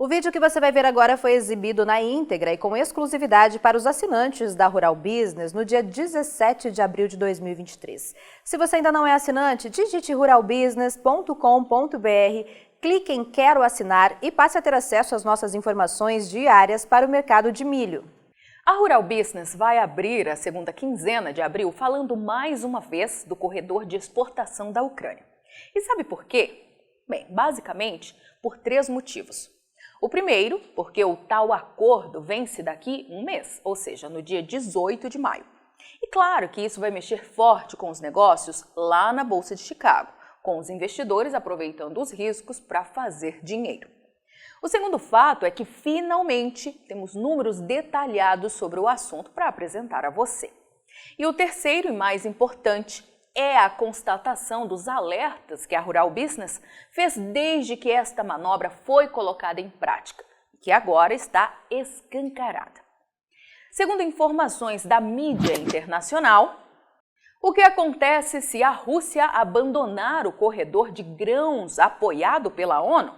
O vídeo que você vai ver agora foi exibido na íntegra e com exclusividade para os assinantes da Rural Business no dia 17 de abril de 2023. Se você ainda não é assinante, digite ruralbusiness.com.br, clique em Quero Assinar e passe a ter acesso às nossas informações diárias para o mercado de milho. A Rural Business vai abrir a segunda quinzena de abril falando mais uma vez do corredor de exportação da Ucrânia. E sabe por quê? Bem, basicamente por 3 motivos. O primeiro, porque o tal acordo vence daqui um mês, ou seja, no dia 18 de maio. E claro que isso vai mexer forte com os negócios lá na Bolsa de Chicago, com os investidores aproveitando os riscos para fazer dinheiro. O segundo fato é que finalmente temos números detalhados sobre o assunto para apresentar a você. E o terceiro e mais importante é a constatação dos alertas que a Rural Business fez desde que esta manobra foi colocada em prática, que agora está escancarada. Segundo informações da mídia internacional, o que acontece se a Rússia abandonar o corredor de grãos apoiado pela ONU?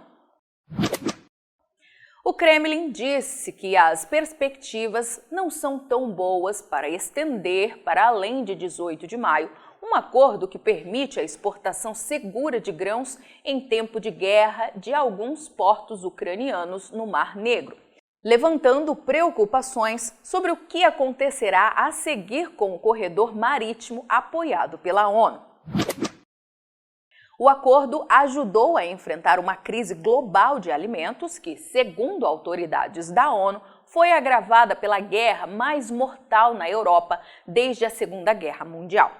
O Kremlin disse que as perspectivas não são tão boas para estender para além de 18 de maio um acordo que permite a exportação segura de grãos em tempo de guerra de alguns portos ucranianos no Mar Negro, levantando preocupações sobre o que acontecerá a seguir com o corredor marítimo apoiado pela ONU. O acordo ajudou a enfrentar uma crise global de alimentos que, segundo autoridades da ONU, foi agravada pela guerra mais mortal na Europa desde a Segunda Guerra Mundial.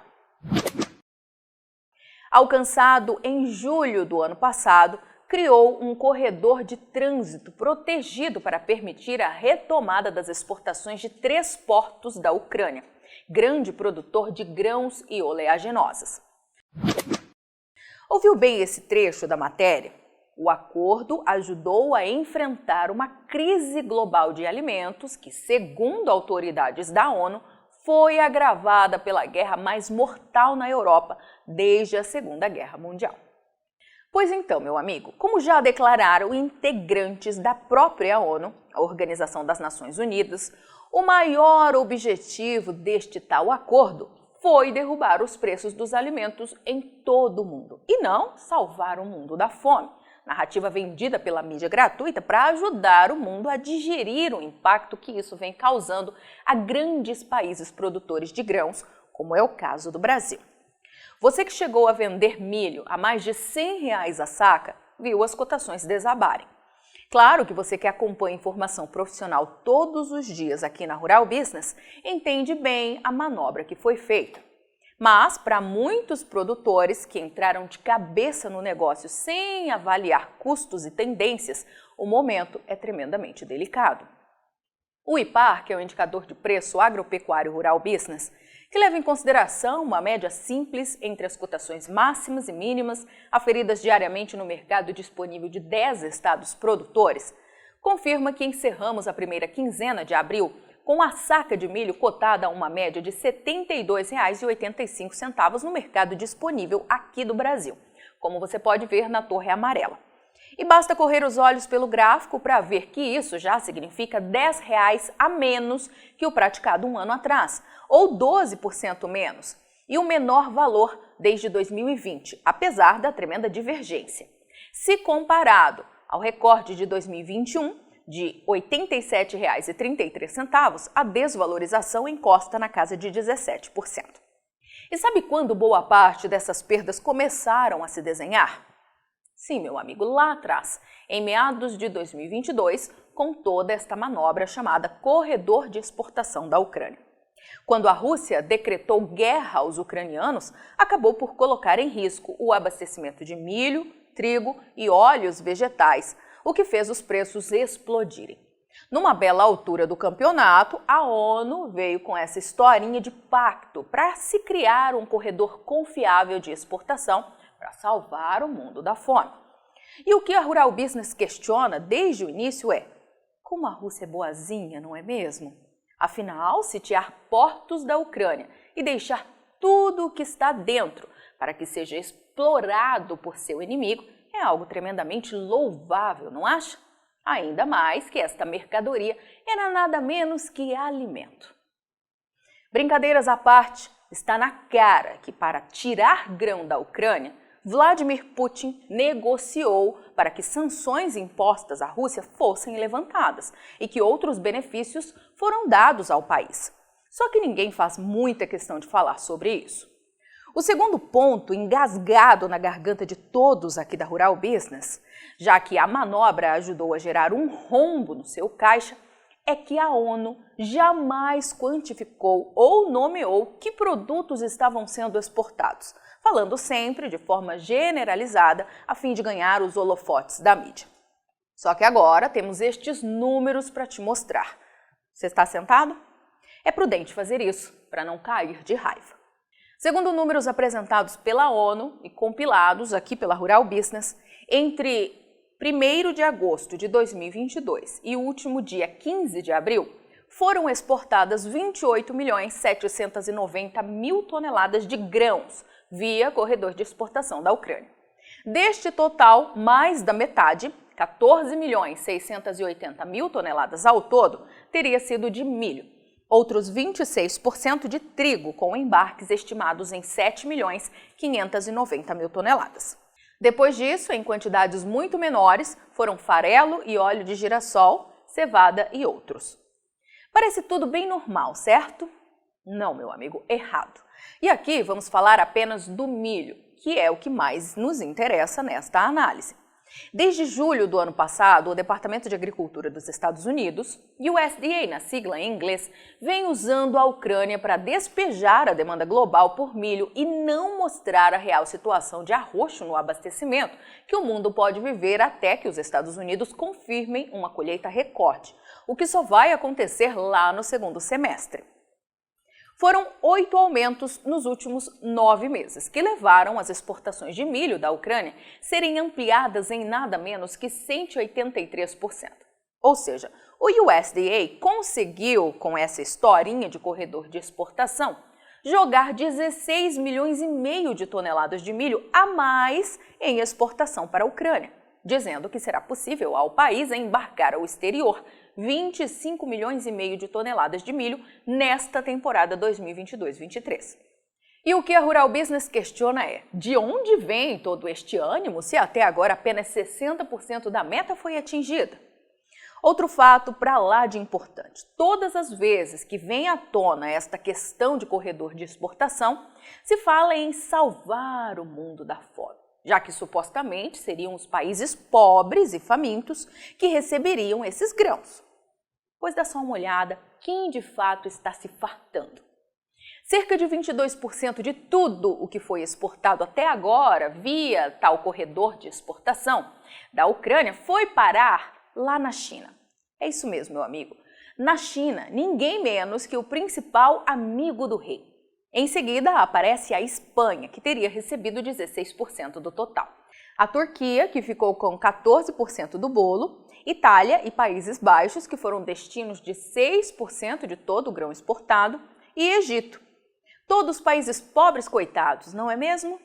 Alcançado em julho do ano passado, criou um corredor de trânsito protegido para permitir a retomada das exportações de 3 portos da Ucrânia, grande produtor de grãos e oleaginosas. Ouviu bem esse trecho da matéria? O acordo ajudou a enfrentar uma crise global de alimentos que, segundo autoridades da ONU, foi agravada pela guerra mais mortal na Europa desde a Segunda Guerra Mundial. Pois então, meu amigo, como já declararam integrantes da própria ONU, a Organização das Nações Unidas, o maior objetivo deste tal acordo foi derrubar os preços dos alimentos em todo o mundo e não salvar o mundo da fome. Narrativa vendida pela mídia gratuita para ajudar o mundo a digerir o impacto que isso vem causando a grandes países produtores de grãos, como é o caso do Brasil. Você que chegou a vender milho a mais de R$100 a saca, viu as cotações desabarem. Claro que você que acompanha informação profissional todos os dias aqui na Rural Business entende bem a manobra que foi feita. Mas, para muitos produtores que entraram de cabeça no negócio sem avaliar custos e tendências, o momento é tremendamente delicado. O IPAR, que é o Indicador de Preço Agropecuário Rural Business, que leva em consideração uma média simples entre as cotações máximas e mínimas aferidas diariamente no mercado disponível de 10 estados produtores, confirma que encerramos a primeira quinzena de abril com a saca de milho cotada a uma média de R$ 72,85 no mercado disponível aqui do Brasil, como você pode ver na torre amarela. E basta correr os olhos pelo gráfico para ver que isso já significa R$ 10 a menos que o praticado um ano atrás, ou 12% menos, e o menor valor desde 2020, apesar da tremenda divergência. Se comparado ao recorde de 2021, de R$ 87,33, a desvalorização encosta na casa de 17%. E sabe quando boa parte dessas perdas começaram a se desenhar? Sim, meu amigo, lá atrás, em meados de 2022, com toda esta manobra chamada Corredor de Exportação da Ucrânia. Quando a Rússia decretou guerra aos ucranianos, acabou por colocar em risco o abastecimento de milho, trigo e óleos vegetais, o que fez os preços explodirem. Numa bela altura do campeonato, a ONU veio com essa historinha de pacto para se criar um corredor confiável de exportação para salvar o mundo da fome. E o que a Rural Business questiona desde o início é: como a Rússia é boazinha, não é mesmo? Afinal, sitiar portos da Ucrânia e deixar tudo o que está dentro para que seja explorado por seu inimigo é algo tremendamente louvável, não acha? Ainda mais que esta mercadoria era nada menos que alimento. Brincadeiras à parte, está na cara que para tirar grão da Ucrânia, Vladimir Putin negociou para que sanções impostas à Rússia fossem levantadas e que outros benefícios foram dados ao país. Só que ninguém faz muita questão de falar sobre isso. O segundo ponto, engasgado na garganta de todos aqui da Rural Business, já que a manobra ajudou a gerar um rombo no seu caixa, é que a ONU jamais quantificou ou nomeou que produtos estavam sendo exportados, falando sempre de forma generalizada a fim de ganhar os holofotes da mídia. Só que agora temos estes números para te mostrar. Você está sentado? É prudente fazer isso para não cair de raiva. Segundo números apresentados pela ONU e compilados aqui pela Rural Business, entre 1º de agosto de 2022 e o último dia 15 de abril, foram exportadas 28.790.000 toneladas de grãos via corredor de exportação da Ucrânia. Deste total, mais da metade, 14.680.000 toneladas ao todo, teria sido de milho. Outros 26% de trigo, com embarques estimados em 7.590.000 toneladas. Depois disso, em quantidades muito menores, foram farelo e óleo de girassol, cevada e outros. Parece tudo bem normal, certo? Não, meu amigo, errado. E aqui vamos falar apenas do milho, que é o que mais nos interessa nesta análise. Desde julho do ano passado, o Departamento de Agricultura dos Estados Unidos, USDA na sigla em inglês, vem usando a Ucrânia para despejar a demanda global por milho e não mostrar a real situação de arroxo no abastecimento que o mundo pode viver até que os Estados Unidos confirmem uma colheita recorde, o que só vai acontecer lá no segundo semestre. Foram 8 aumentos nos últimos 9 meses, que levaram as exportações de milho da Ucrânia serem ampliadas em nada menos que 183%. Ou seja, o USDA conseguiu, com essa historinha de corredor de exportação, jogar 16 milhões e meio de toneladas de milho a mais em exportação para a Ucrânia, dizendo que será possível ao país embarcar ao exterior 25 milhões e meio de toneladas de milho nesta temporada 2022-23. E o que a Rural Business questiona é, de onde vem todo este ânimo se até agora apenas 60% da meta foi atingida? Outro fato para lá de importante, todas as vezes que vem à tona esta questão de corredor de exportação, se fala em salvar o mundo da fome, já que supostamente seriam os países pobres e famintos que receberiam esses grãos. Pois dá só uma olhada, quem de fato está se fartando? Cerca de 22% de tudo o que foi exportado até agora via tal corredor de exportação da Ucrânia foi parar lá na China. É isso mesmo, meu amigo. Na China, ninguém menos que o principal amigo do rei. Em seguida, aparece a Espanha, que teria recebido 16% do total. A Turquia, que ficou com 14% do bolo, Itália e Países Baixos, que foram destinos de 6% de todo o grão exportado, e Egito. Todos países pobres coitados, não é mesmo?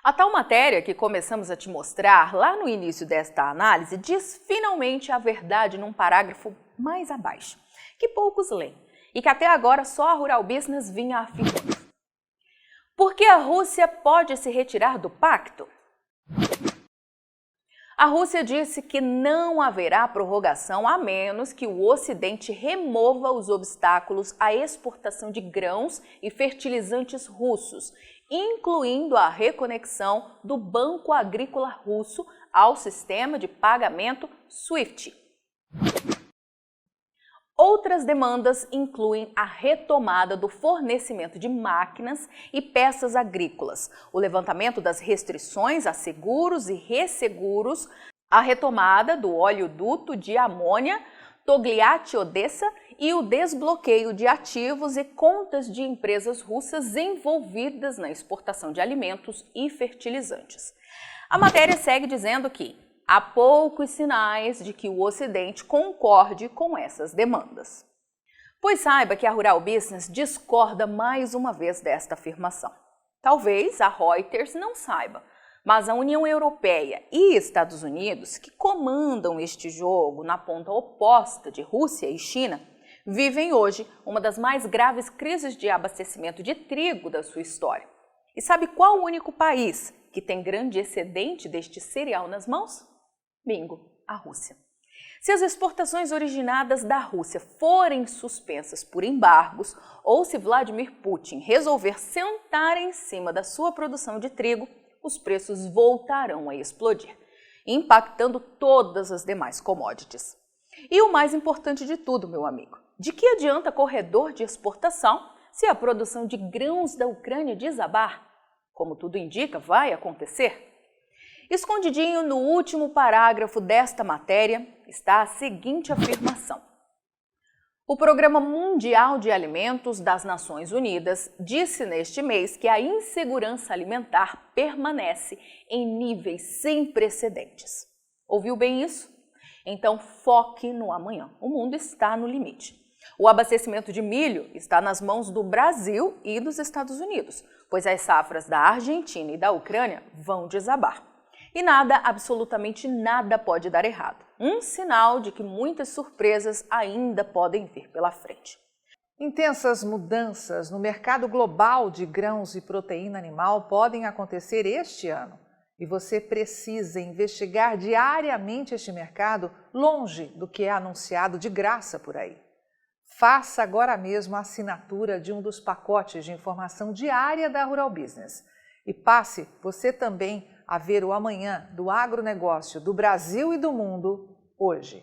A tal matéria que começamos a te mostrar lá no início desta análise diz finalmente a verdade num parágrafo mais abaixo, que poucos leem e que até agora só a Rural Business vinha afirmando. Por que a Rússia pode se retirar do pacto? A Rússia disse que não haverá prorrogação a menos que o Ocidente remova os obstáculos à exportação de grãos e fertilizantes russos, incluindo a reconexão do Banco Agrícola Russo ao sistema de pagamento SWIFT. Outras demandas incluem a retomada do fornecimento de máquinas e peças agrícolas, o levantamento das restrições a seguros e resseguros, a retomada do oleoduto de amônia Togliatti-Odessa e o desbloqueio de ativos e contas de empresas russas envolvidas na exportação de alimentos e fertilizantes. A matéria segue dizendo que há poucos sinais de que o Ocidente concorde com essas demandas. Pois saiba que a Rural Business discorda mais uma vez desta afirmação. Talvez a Reuters não saiba, Mas a União Europeia e Estados Unidos, que comandam este jogo na ponta oposta de Rússia e China, vivem hoje uma das mais graves crises de abastecimento de trigo da sua história. E sabe qual o único país que tem grande excedente deste cereal nas mãos? Bingo, a Rússia. Se as exportações originadas da Rússia forem suspensas por embargos ou se Vladimir Putin resolver sentar em cima da sua produção de trigo, os preços voltarão a explodir, impactando todas as demais commodities. E o mais importante de tudo, meu amigo, de que adianta corredor de exportação se a produção de grãos da Ucrânia desabar? Como tudo indica, vai acontecer. Escondidinho no último parágrafo desta matéria está a seguinte afirmação. O Programa Mundial de Alimentos das Nações Unidas disse neste mês que a insegurança alimentar permanece em níveis sem precedentes. Ouviu bem isso? Então foque no amanhã. O mundo está no limite. O abastecimento de milho está nas mãos do Brasil e dos Estados Unidos, pois as safras da Argentina e da Ucrânia vão desabar. E nada, absolutamente nada pode dar errado. Um sinal de que muitas surpresas ainda podem vir pela frente. Intensas mudanças no mercado global de grãos e proteína animal podem acontecer este ano. E você precisa investigar diariamente este mercado longe do que é anunciado de graça por aí. Faça agora mesmo a assinatura de um dos pacotes de informação diária da Rural Business. E passe você também a ver o amanhã do agronegócio do Brasil e do mundo hoje.